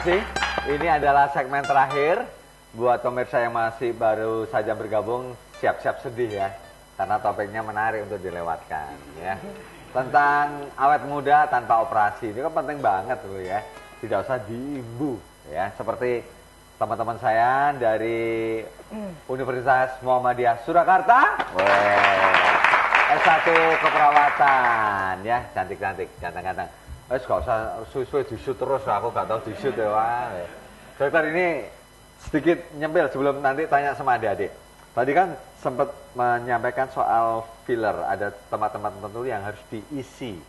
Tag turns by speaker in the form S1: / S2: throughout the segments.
S1: kasih. Ini adalah segmen terakhir. Buat pemirsa yang masih baru saja bergabung, siap-siap sedih ya. Karena topiknya menarik untuk dilewatkan ya. Tentang awet muda tanpa operasi. Ini kan penting banget loh ya. Tidak usah diimbu ya. Seperti teman-teman saya dari Universitas Muhammadiyah Surakarta. S1 keperawatan ya, cantik-cantik, ganteng-ganteng. Gak usah suwe-suwe di-shoot terus, aku gak tahu di-shoot ya. Dokter ini sedikit nyempil sebelum nanti tanya sama adik-adik. Tadi kan sempat menyampaikan soal filler, ada tempat-tempat tertentu yang harus diisi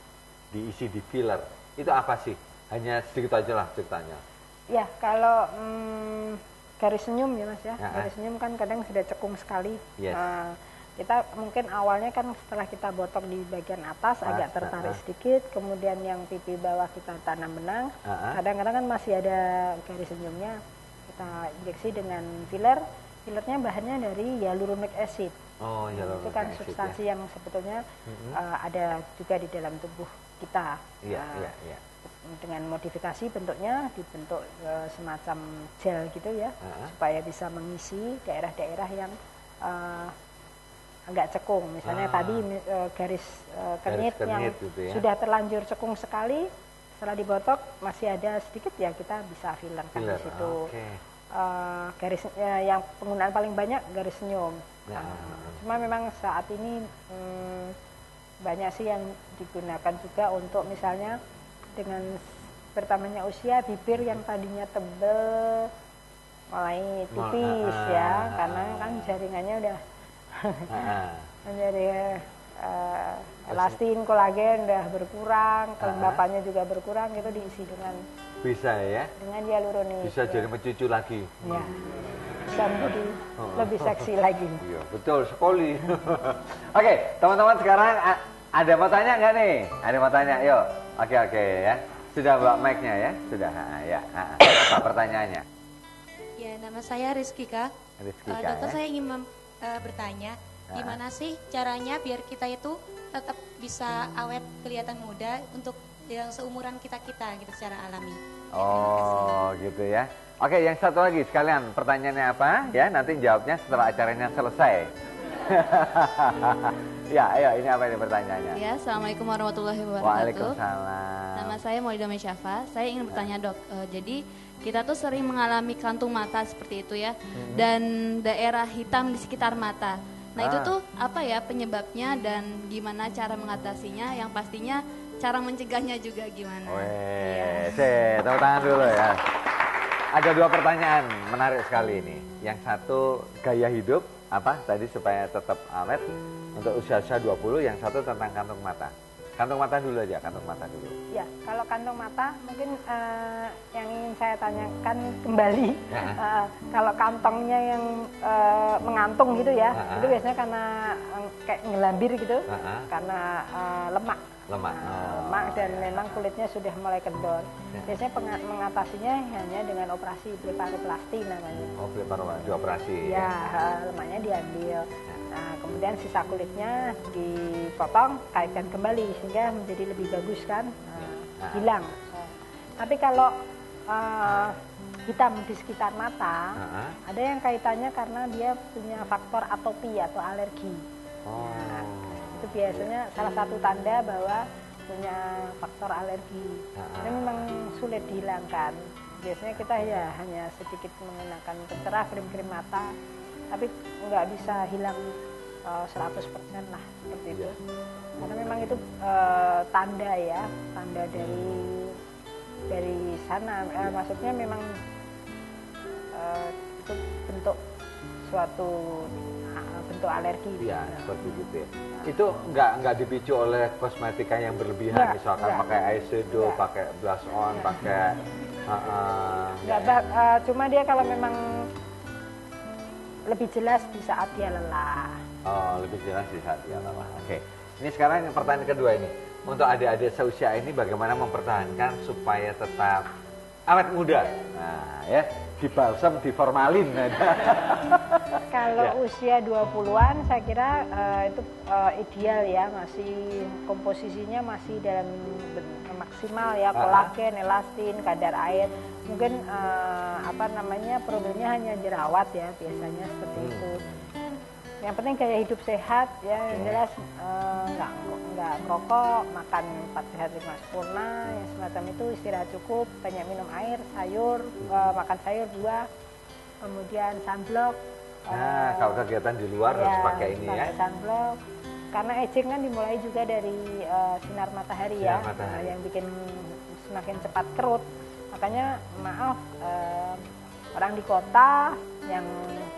S1: di filler. Itu apa sih? Hanya sedikit aja lah ceritanya.
S2: Ya, kalau garis senyum ya Mas ya, garis senyum kan kadang sudah cekung sekali.
S1: Yes.
S2: Kita mungkin awalnya kan setelah kita botok di bagian atas agak tertarik sedikit, kemudian yang pipi bawah kita tanam benang, kadang-kadang kan masih ada garis senyumnya, kita injeksi dengan filler. Fillernya bahannya dari hyaluronic acid.
S1: Oh,
S2: itu kan substansi ya, yang sebetulnya ada juga di dalam tubuh kita.
S1: Iya.
S2: Dengan modifikasi bentuknya dibentuk semacam gel gitu ya, supaya bisa mengisi daerah-daerah yang agak cekung. Misalnya tadi garis kernyit yang gitu ya, sudah terlanjur cekung sekali, setelah dibotok masih ada sedikit ya kita bisa fillerkan di situ. Garis yang penggunaan paling banyak garis senyum. Cuma memang saat ini banyak sih yang digunakan juga untuk misalnya dengan bertambahnya usia, bibir yang tadinya tebel mulai tipis ya, karena kan jaringannya udah menjadi elastin, kolagen udah berkurang, kelembapannya juga berkurang, itu diisi dengan dengan hyaluronic.
S1: Bisa jadi mencucu lagi.
S2: Ya, bisa menjadi lebih seksi lagi.
S1: Iya, betul sekali. Oke, teman-teman sekarang ada mau tanya nggak nih? Ada mau tanya, yuk. Oke ya. Sudah bawa mic-nya ya? Sudah, ya. Apa pertanyaannya?
S3: Ya, nama saya Rizky Kak. Dokter, saya ingin bertanya, gimana sih caranya biar kita itu tetap bisa awet, kelihatan muda untuk yang seumuran kita gitu secara alami.
S1: Oh, gitu ya. Oke, yang satu lagi sekalian pertanyaannya apa? Ya, nanti jawabnya setelah acaranya selesai. Ya, ayo, ini apa ini pertanyaannya?
S4: Ya, Assalamualaikum warahmatullahi wabarakatuh.
S1: Waalaikumsalam.
S4: Nama saya Maulida Syafa. Saya ingin bertanya dok, jadi kita tuh sering mengalami kantung mata seperti itu ya, dan daerah hitam di sekitar mata. Nah itu tuh apa ya penyebabnya dan gimana cara mengatasinya? Yang pastinya cara mencegahnya juga gimana?
S1: Tepuk tangan dulu ya. Ada dua pertanyaan menarik sekali ini. Yang satu gaya hidup apa tadi supaya tetap awet untuk usia-usia 20, yang satu tentang kantung mata. Kantung mata dulu aja, kantung mata dulu.
S2: Ya, kalau kantung mata mungkin yang ingin saya tanyakan kembali, kalau kantongnya yang mengantung gitu ya, itu biasanya karena kayak ngelambir gitu, karena lemak dan memang kulitnya sudah mulai kendor. Biasanya mengatasinya hanya dengan operasi blefaroplasti namanya.
S1: Oh, blefaroplasti dioperasi.
S2: Ya, lemaknya diambil. Nah, kemudian sisa kulitnya dipotong, kaitkan kembali sehingga menjadi lebih bagus kan, hilang. Tapi kalau hitam di sekitar mata, ada yang kaitannya karena dia punya faktor atopi atau alergi. Nah, itu biasanya salah satu tanda bahwa punya faktor alergi. Ini memang sulit dihilangkan. Biasanya kita ya hanya sedikit menggunakan pencerah, krim-krim mata, tapi nggak bisa hilang 100% lah seperti itu. Karena memang itu tanda ya, tanda dari sana. Maksudnya memang itu bentuk suatu bentuk alergi.
S1: Iya, seperti gitu ya. Itu nggak dipicu oleh kosmetika yang berlebihan, misalkan pakai eyeshadow, pakai blush on, pakai
S2: cuma dia kalau memang lebih jelas di saat dia lelah.
S1: Oh, lebih jelas di saat dia lelah. Oke. Ini sekarang pertanyaan kedua ini. Untuk adik-adik seusia ini bagaimana mempertahankan supaya tetap awet muda? Nah, ya, dibalsam, diformalin.
S2: Kalau usia 20-an saya kira itu ideal ya, masih komposisinya masih dalam maksimal ya, kolagen, elastin, kadar air. Mungkin problemnya hanya jerawat ya biasanya seperti itu. Yang penting gaya hidup sehat ya, yang jelas nggak merokok, makan 4 sehat 5 sempurna, yang semacam itu, istirahat cukup, banyak minum air, sayur, makan sayur, buah, kemudian sunblock.
S1: Nah, kalau kegiatan di luar harus pakai ini ya.
S2: Sunblock. Karena aging kan dimulai juga dari sinar matahari ya, yang bikin semakin cepat kerut. Makanya maaf, orang di kota yang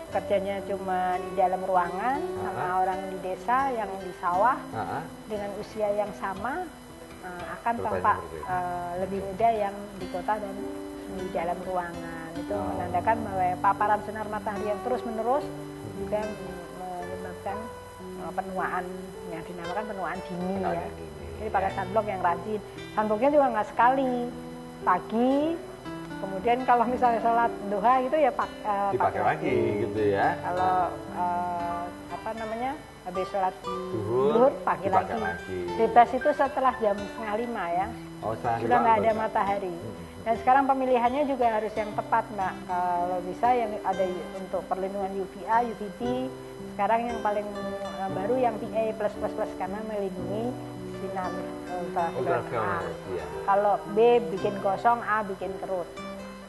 S2: kerjanya cuma di dalam ruangan sama orang di desa yang di sawah dengan usia yang sama akan tampak lebih muda yang di kota dan di dalam ruangan. Itu menandakan bahwa paparan sinar matahari yang terus-menerus juga menyebabkan penuaan yang dinamakan penuaan dini ya. Jadi pakai sunblock yang rajin. Sunblocknya juga nggak sekali, pagi. Kemudian kalau misalnya sholat duha gitu ya
S1: dipakai lagi gitu ya.
S2: Kalau habis sholat duhur pakai lagi. Bebas itu setelah jam 4:30 ya. Sudah nggak ada matahari. Dan sekarang pemilihannya juga harus yang tepat, Mbak. Kalau bisa yang ada untuk perlindungan UVA, UVB. Sekarang yang paling baru yang PA+++ karena melindungi sinar ultraviolet. Kalau B bikin gosong, A bikin kerut.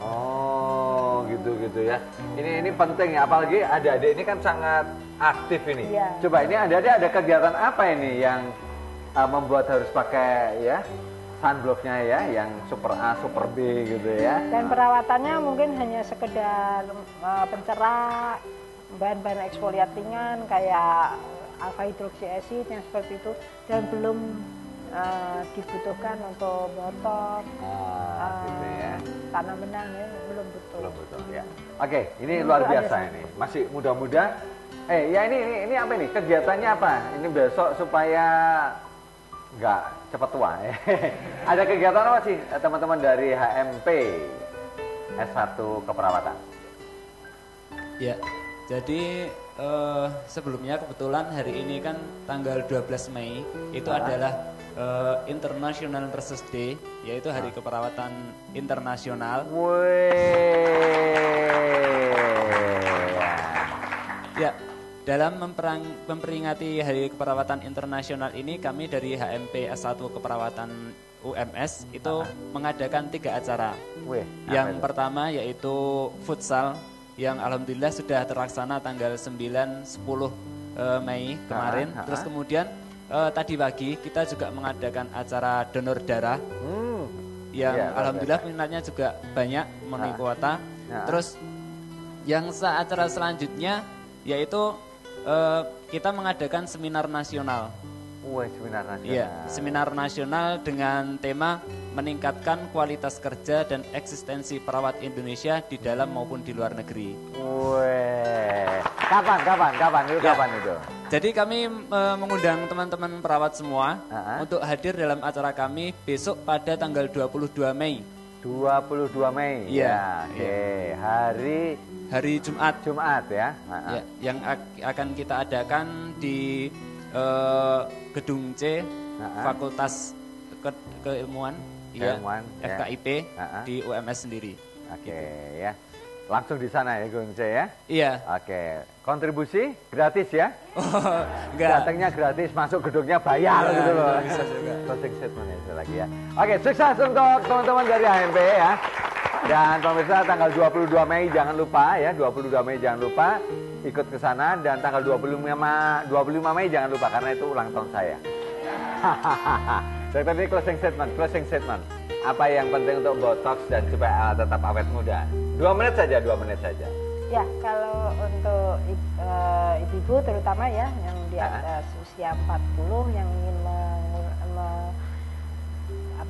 S1: Oh, gitu ya. Ini penting ya, apalagi adik-adik ini kan sangat aktif ini. Iya. Coba ini adik-adik ada kegiatan apa ini yang membuat harus pakai ya sunblocknya ya, yang super A, super B gitu ya.
S2: Dan perawatannya mungkin hanya sekedar pencerah, bahan-bahan eksfoliat ringan kayak alpha hydroxy acid yang seperti itu, dan belum dibutuhkan untuk botox,
S1: gitu ya.
S2: tanam benang ya, belum butuh
S1: ya. Oke, ini luar biasa ini. Masih muda-muda. Ya ini apa ini? Kegiatannya apa? Ini besok supaya nggak cepat tua. Ada kegiatan apa sih teman-teman dari HMP S1 Keperawatan?
S5: Ya, jadi sebelumnya kebetulan hari ini kan tanggal 12 Mei itu adalah International Nurses Day, yaitu Hari Keperawatan Internasional. Ya, dalam memperingati Hari Keperawatan Internasional ini, kami dari HMP S1 Keperawatan UMS itu mengadakan 3 acara. Yang pertama yaitu futsal, yang alhamdulillah sudah terlaksana tanggal 9-10 Mei kemarin. Terus kemudian tadi pagi kita juga mengadakan acara donor darah yang alhamdulillah minatnya juga banyak, memenuhi kuota. Terus yang acara selanjutnya yaitu kita mengadakan seminar nasional.
S1: Seminar nasional.
S5: Iya, seminar nasional dengan tema meningkatkan kualitas kerja dan eksistensi perawat Indonesia di dalam maupun di luar negeri. Kapan itu? Jadi kami mengundang teman-teman perawat semua untuk hadir dalam acara kami besok pada tanggal 22 Mei.
S1: 22 Mei.
S5: Iya.
S1: Hari Jumat. Jumat ya.
S5: Ya, yang akan kita adakan di Gedung C, Fakultas Keilmuan, FKIP di UMS sendiri.
S1: Oke ya. Langsung di sana ya Gedung C ya?
S5: Iya.
S1: Oke. Kontribusi gratis ya?
S5: Enggak.
S1: Datangnya gratis, masuk gedungnya bayar gitu loh.
S5: Bisa juga.
S1: Closing statement itu lagi ya. Oke, sukses untuk teman-teman dari HMP ya. Dan pemirsa tanggal 22 Mei jangan lupa ya, 22 Mei jangan lupa ikut ke sana, dan tanggal 25 Mei jangan lupa karena itu ulang tahun saya. Dokter ini closing statement. Apa yang penting untuk botox dan supaya tetap awet muda? 2 menit saja.
S2: Ya, kalau untuk ibu-ibu terutama ya yang di atas usia 40 yang ingin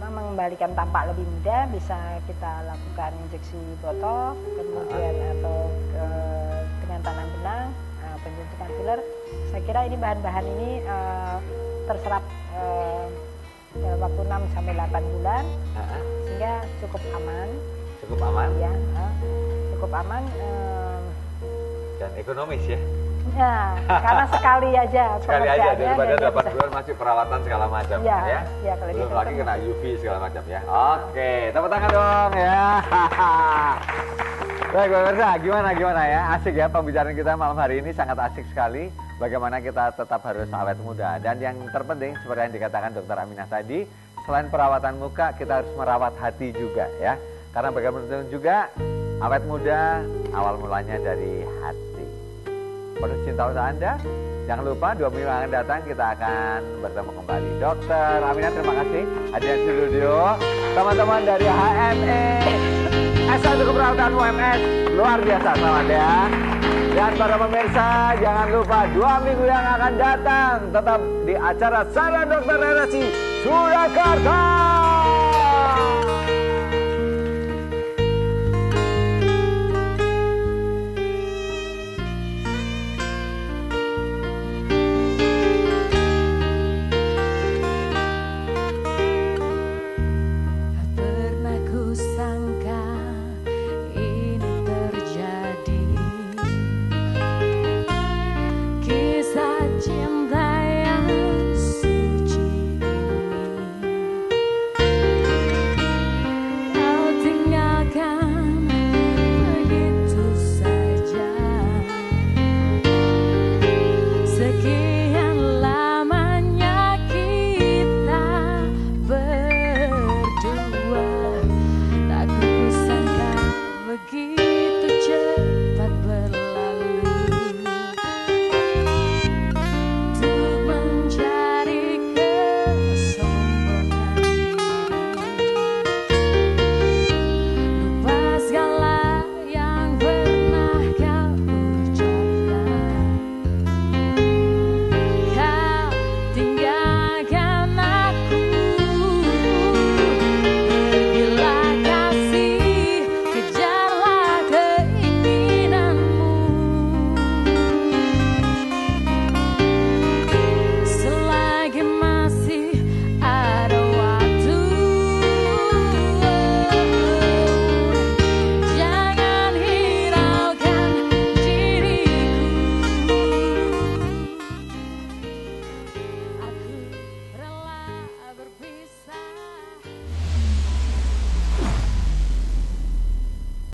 S2: mengembalikan tampak lebih muda, bisa kita lakukan injeksi botox, kemudian atau dengan tanam benang, penyuntikan filler. Saya kira ini bahan-bahan ini terserap dalam waktu 6-8 bulan, sehingga cukup aman.
S1: Cukup aman?
S2: Ya, cukup aman.
S1: Dan ekonomis ya?
S2: Ya, karena sekali aja.
S1: Sekali aja daripada 8 bulan masih perawatan segala macam
S2: ya.
S1: Ya.
S2: Ya, kalau
S1: belum
S2: gitu
S1: lagi kena UV segala macam ya. Oke, tepuk tangan dong ya. Baik pemirsa, gimana ya? Asik ya pembicaraan kita malam hari ini, sangat asik sekali. Bagaimana kita tetap harus awet muda. Dan yang terpenting seperti yang dikatakan Dr. Aminah tadi, selain perawatan muka, kita harus merawat hati juga ya. Karena bagaimanapun juga awet muda awal mulanya dari hati. Penuh cinta usaha Anda. Jangan lupa 2 minggu yang akan datang kita akan bertemu kembali. Dr. Aminah, terima kasih hadir di studio. Teman-teman dari HME S1 Keperawatan UMS, luar biasa, selamat ya. Dan para pemirsa, jangan lupa 2 minggu yang akan datang tetap di acara Salam Dokter RSI Surakarta.